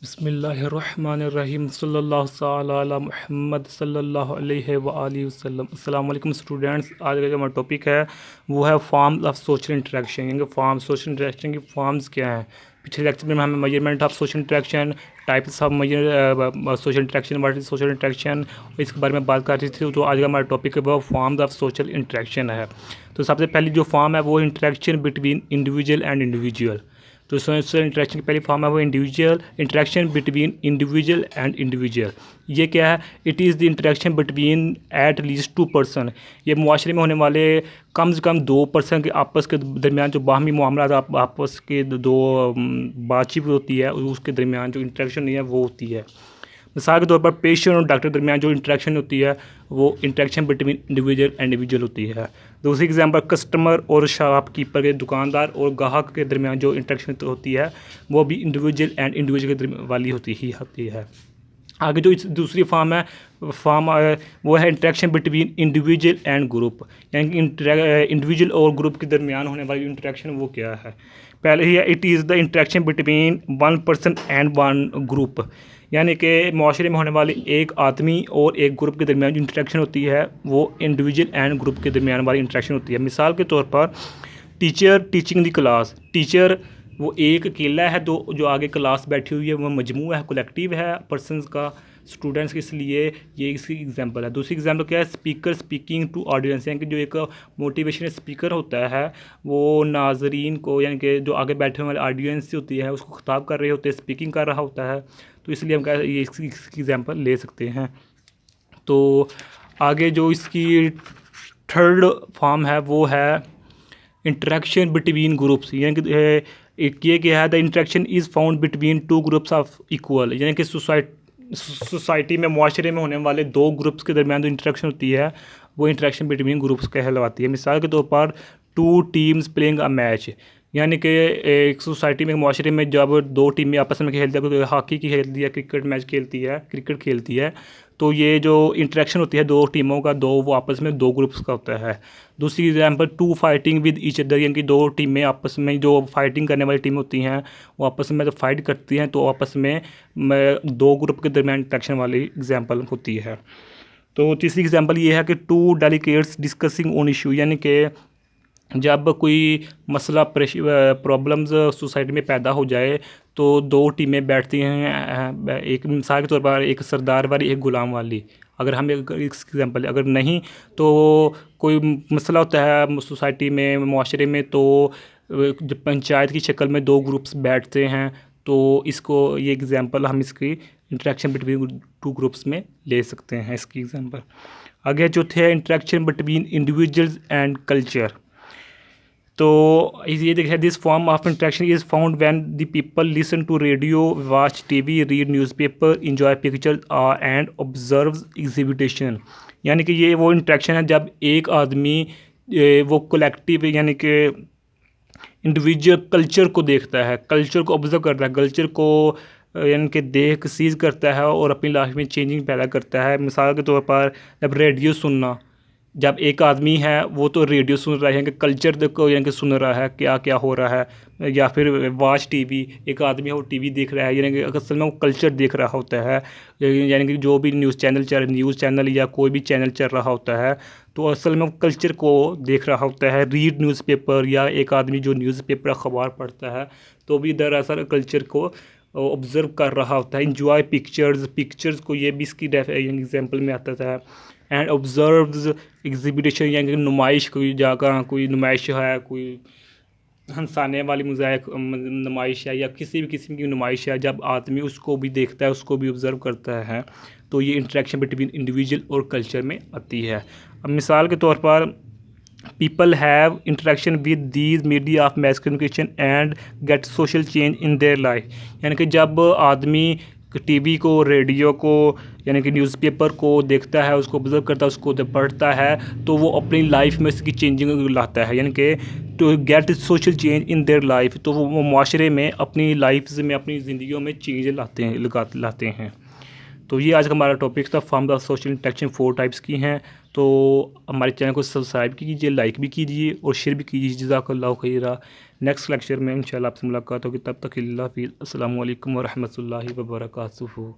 बिस्मिल्लाहिर्रहमानिर्रहीम सल्लल्लाहु तआला अला मुहम्मद सल्लल्लाहु अलैहि व आलिहि वसल्लम। अस्सलाम वालेकुम स्टूडेंट्स। आज का जो हमारा टॉपिक है वो है फॉर्म्स ऑफ सोशल इंटरेक्शन, यानी फॉर्म सोशल इंटरेक्शन की फॉर्म्स क्या हैं। पिछले लेक्चर में हमें measurement of social interaction, types of social interaction, what is social interaction, इसके बारे में बात कर रही थी। तो आज का हमारा टॉपिक है वो फॉर्म्स ऑफ सोशल इंटरेक्शन है। तो सबसे पहली जो फॉर्म है वो interaction between individual and individual. तो सोशल इंटरेक्शन की पहली फॉर्म है वो individual interaction between individual and individual. ये क्या है? It is the interaction between at least two person. ये मुआशरे में होने वाले कम से कम दो पर्सन के आपस के दरमियान जो बाहमी मामला आपस के दो बातचीत होती है, उसके दरमियान जो इंटरेक्शन नहीं है वो होती है। मिसाल के तौर पर पेशेंट और डॉक्टर के दरमियान जो इंटरेक्शन होती है वो interaction between individual and individual होती है। दूसरी एग्जांपल कस्टमर और शॉपकीपर के दुकानदार और ग्राहक के दरमियान जो इंटरेक्शन होती है वो भी इंडिविजुअल एंड इंडिविजुअल के वाली होती है। आगे जो दूसरी फॉर्म है वो है interaction between individual and group, यानी कि इंडिविजुअल और ग्रुप के दरमियान होने वाली इंटरेक्शन वो क्या है। पहले ही है it is the interaction between one person and one group, यानी कि माशरे में होने वाले एक आदमी और एक ग्रुप के दरमियान जो इंटरेक्शन होती है वो इंडिविजुअल एंड ग्रुप के दरमियान वाली इंटरेक्शन होती है। मिसाल के तौर पर teacher teaching the class, teacher वो एक अकेला है, दो जो आगे क्लास बैठी हुई है वो मजमू है, कलेक्टिव है पर्सनस का, स्टूडेंट्स के, इसलिए ये इसकी एग्जांपल है। दूसरी एग्जांपल क्या है? स्पीकर स्पीकिंग टू ऑडियंस, यानी कि जो एक मोटिवेशनल स्पीकर होता है वो नाजरीन को, यानी कि जो आगे बैठे हुए वाले ऑडियंस होती है उसको खिताब कर रहे होते हैं, स्पीकिंग कर रहा होता है, तो इसलिए हम ये इसकी एग्जांपल ले सकते हैं। तो आगे जो इसकी थर्ड फॉर्म है वो है इंटरेक्शन बिटवीन ग्रुप्स, यानी कि ये क्या है? The interaction is found between two groups of equal, यानी कि सोसाइटी में मुआशरे में होने वाले दो ग्रुप्स के दरमियान जो इंटरेक्शन होती है वो इंटरेक्शन बिटवीन ग्रुप्स कहलाती है। मिसाल के तौर पर two teams playing a match, यानी कि एक सोसाइटी में मुआशरे में जब दो टीमें आपस में खेलती है, कोई हॉकी की खेलती है, क्रिकेट मैच खेलती है, क्रिकेट खेलती है, तो ये जो इंटरेक्शन होती है दो टीमों का, दो वो आपस में दो ग्रुप्स का होता है। दूसरी example two fighting with each other, यानी कि दो टीमें आपस में, जो फाइटिंग करने वाली टीम होती हैं वो आपस में जब फाइट करती हैं तो आपस में दो ग्रुप के दरमियान इंटरेक्शन वाली एग्जांपल होती है। तो तीसरी एग्जांपल ये है कि two delegates discussing on issue, यानी कि जब कोई मसला प्रॉब्लम्स सोसाइटी में पैदा हो जाए तो दो टीमें बैठती हैं, एक मिसाल के तौर पर एक सरदार वाली एक ग़ुलाम वाली। अगर हम एक एग्जांपल, अगर नहीं तो कोई मसला होता है सोसाइटी में, मुआशरे में, तो जब पंचायत की शक्ल में दो ग्रुप्स बैठते हैं तो इसको ये एग्जांपल हम इसकी इंटरेक्शन बिटवीन टू ग्रुप्स में ले सकते हैं, इसकी एग्जांपल। आगे जो थे interaction between individuals and culture. तो ये देखिए this form of interaction is found when the people listen to radio, watch TV, read newspaper, enjoy pictures and observe exhibition, यानी कि ये वो इंटरेक्शन है जब एक आदमी वो कलेक्टिव, यानी कि इंडिविजुअल कल्चर को देखता है, कल्चर को ऑब्जर्व करता है, कल्चर को यानी कि देख सीज करता है और अपनी लाइफ में चेंजिंग पैदा करता है। मिसाल के तौर पर जब रेडियो सुनना, जब एक आदमी है वो तो रेडियो सुन रहा है, यानी कि कल्चर को यानी कि सुन रहा है क्या क्या हो रहा है, या फिर वॉच टीवी, एक आदमी है वो टीवी देख रहा है, यानी कि असल में वो कल्चर देख रहा होता है, यानी कि जो भी न्यूज़ चैनल या कोई भी चैनल चल रहा होता है तो असल में वो कल्चर को देख रहा होता है। रीड न्यूज़पेपर, या एक आदमी जो न्यूज़पेपर अखबार पढ़ता है तो भी दरअसल कल्चर को ऑब्ज़र्व कर रहा होता है। इंजॉय पिक्चर्स को ये भी इसकी एग्जाम्पल में आता था। एंड ऑब्जर्व्स एग्जिबिटेशन, यानी कि नुमाइश, कोई जगह कोई नुमाइश है, कोई हंसाने वाली मुज़ाहिक नुमाइश है या किसी भी किस्म की नुमाइश है, जब आदमी उसको भी देखता है, उसको भी ऑब्ज़र्व करता है, तो ये इंटरेक्शन बिटवीन इंडिविजुअल और कल्चर में आती है। अब मिसाल के तौर पर people have interaction with these media of mass communication and gate social change in their life, यानी कि जब आदमी टीवी को, रेडियो को, यानी कि न्यूज़पेपर को देखता है, उसको ऑब्जर्व करता है, उसको जब पढ़ता है तो वो अपनी लाइफ में इसकी चेंजिंग लाता है, यानी कि to get social change in their life, तो वो माशरे में अपनी लाइफ में, अपनी ज़िंदगियों में चेंज लाते हैं। तो ये आज का हमारा टॉपिक था। Form of social interaction 4 types की हैं। तो हमारे चैनल को सब्सक्राइब कीजिए, लाइक भी कीजिए और शेयर भी कीजिए। जज़ाकल्लाहु खैरा। नेक्स्ट लेक्चर में इंशाल्लाह आपसे मुलाकात होगी, तब तक अल्लाह हाफ़िज़। अस्सलामु अलैकुम व रहमतुल्लाहि व बरकातुहू।